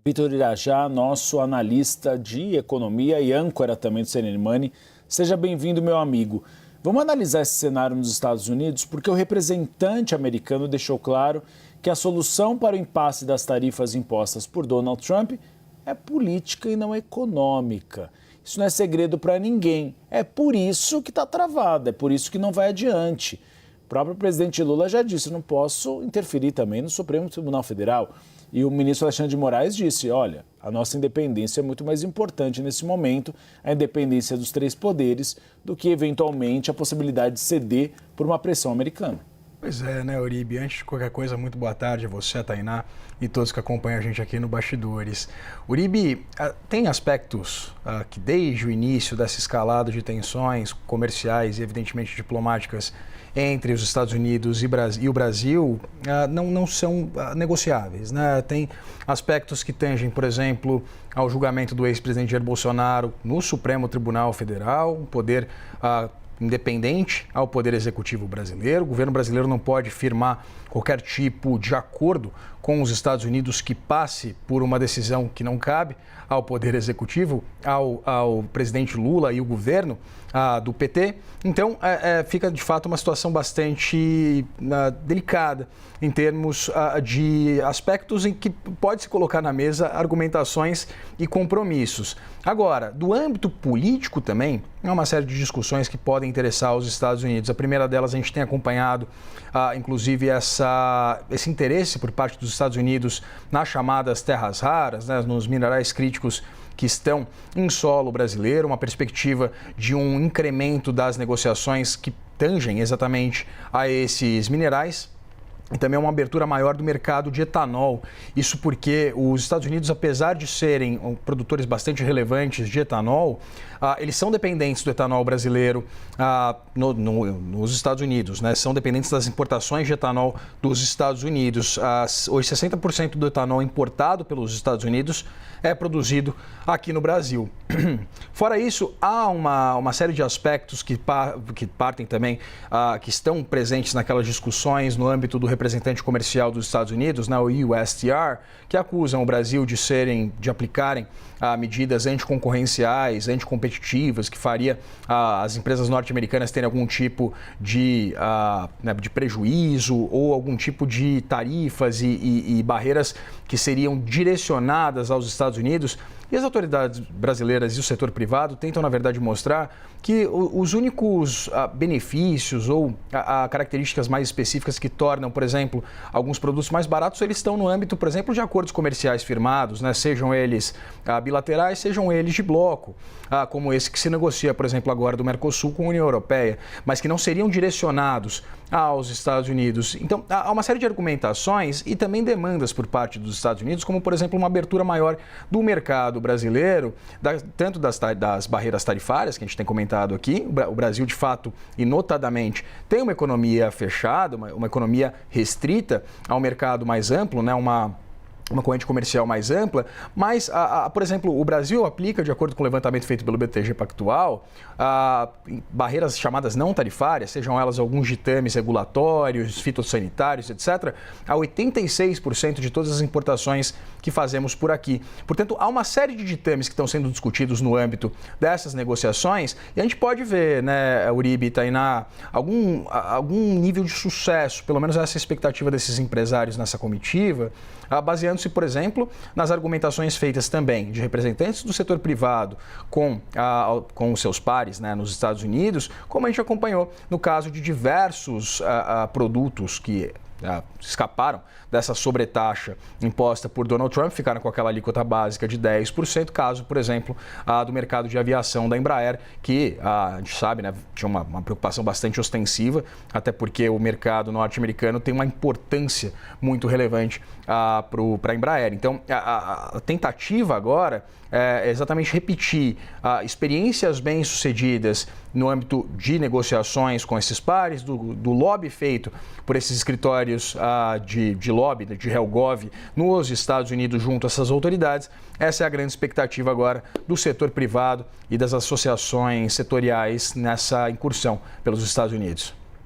Vitor Irajá, nosso analista de economia e âncora também do CNN Money. Seja bem-vindo, meu amigo. Vamos analisar esse cenário nos Estados Unidos, porque o representante americano deixou claro que a solução para o impasse das tarifas impostas por Donald Trump é política e não econômica. Isso não é segredo para ninguém. É por isso que está travado, é por isso que não vai adiante. O próprio presidente Lula já disse, não posso interferir também no Supremo Tribunal Federal. E o ministro Alexandre de Moraes disse, olha, a nossa independência é muito mais importante nesse momento, a independência dos três poderes, do que eventualmente a possibilidade de ceder por uma pressão americana. Pois é, né, Uribe? Antes de qualquer coisa, muito boa tarde a você, a Tainá e todos que acompanham a gente aqui no Bastidores. Uribe, tem aspectos que desde o início dessa escalada de tensões comerciais e evidentemente diplomáticas entre os Estados Unidos e o Brasil não são negociáveis, né? Tem aspectos que tangem, por exemplo, ao julgamento do ex-presidente Jair Bolsonaro no Supremo Tribunal Federal, um poder independente ao Poder Executivo brasileiro. O governo brasileiro não pode firmar qualquer tipo de acordo com os Estados Unidos que passe por uma decisão que não cabe ao Poder Executivo, ao presidente Lula e o governo do PT. Então, fica de fato uma situação bastante delicada em termos de aspectos em que pode-se colocar na mesa argumentações e compromissos. Agora, do âmbito político também, há uma série de discussões que podem interessar os Estados Unidos. A primeira delas, a gente tem acompanhado, inclusive, esse interesse por parte dos Estados Unidos nas chamadas terras raras, né, nos minerais críticos que estão em solo brasileiro, uma perspectiva de um incremento das negociações que tangem exatamente a esses minerais. E também uma abertura maior do mercado de etanol. Isso porque os Estados Unidos, apesar de serem produtores bastante relevantes de etanol, eles são dependentes do etanol brasileiro nos Estados Unidos, né? São dependentes das importações de etanol dos Estados Unidos. Hoje, 60% do etanol importado pelos Estados Unidos é produzido aqui no Brasil. Fora isso, há uma série de aspectos que partem também, que estão presentes naquelas discussões no âmbito do representante comercial dos Estados Unidos, né, o USTR, que acusam o Brasil de aplicarem medidas anticoncorrenciais, anticompetitivas, que faria as empresas norte-americanas terem algum tipo de prejuízo ou algum tipo de tarifas e barreiras que seriam direcionadas aos Estados Unidos. E as autoridades brasileiras e o setor privado tentam, na verdade, mostrar que os únicos benefícios ou características mais específicas que tornam, por exemplo, alguns produtos mais baratos, eles estão no âmbito, por exemplo, de acordos comerciais firmados, né? Sejam eles bilaterais, sejam eles de bloco, como esse que se negocia, por exemplo, agora do Mercosul com a União Europeia, mas que não seriam direcionados aos Estados Unidos. Então, há uma série de argumentações e também demandas por parte dos Estados Unidos, como, por exemplo, uma abertura maior do mercado brasileiro, tanto das barreiras tarifárias, que a gente tem comentado aqui. O Brasil, de fato, e notadamente, tem uma economia fechada, uma economia restrita ao mercado mais amplo, né? Uma corrente comercial mais ampla, mas, por exemplo, o Brasil aplica, de acordo com o levantamento feito pelo BTG Pactual, barreiras chamadas não tarifárias, sejam elas alguns ditames regulatórios, fitossanitários, etc., a 86% de todas as importações que fazemos por aqui. Portanto, há uma série de ditames que estão sendo discutidos no âmbito dessas negociações e a gente pode ver, né, Uribe e Tainá, algum nível de sucesso, pelo menos essa expectativa desses empresários nessa comitiva, baseando-se, por exemplo, nas argumentações feitas também de representantes do setor privado com os seus pares, né, nos Estados Unidos, como a gente acompanhou no caso de diversos produtos que escaparam dessa sobretaxa imposta por Donald Trump, ficaram com aquela alíquota básica de 10%, caso, por exemplo, do mercado de aviação da Embraer, que a gente sabe, né, tinha uma preocupação bastante ostensiva, até porque o mercado norte-americano tem uma importância muito relevante para a Embraer. Então, a tentativa agora é exatamente repetir experiências bem-sucedidas no âmbito de negociações com esses pares, do lobby feito por esses escritórios de lobby, de Helgov, nos Estados Unidos junto a essas autoridades. Essa é a grande expectativa agora do setor privado e das associações setoriais nessa incursão pelos Estados Unidos.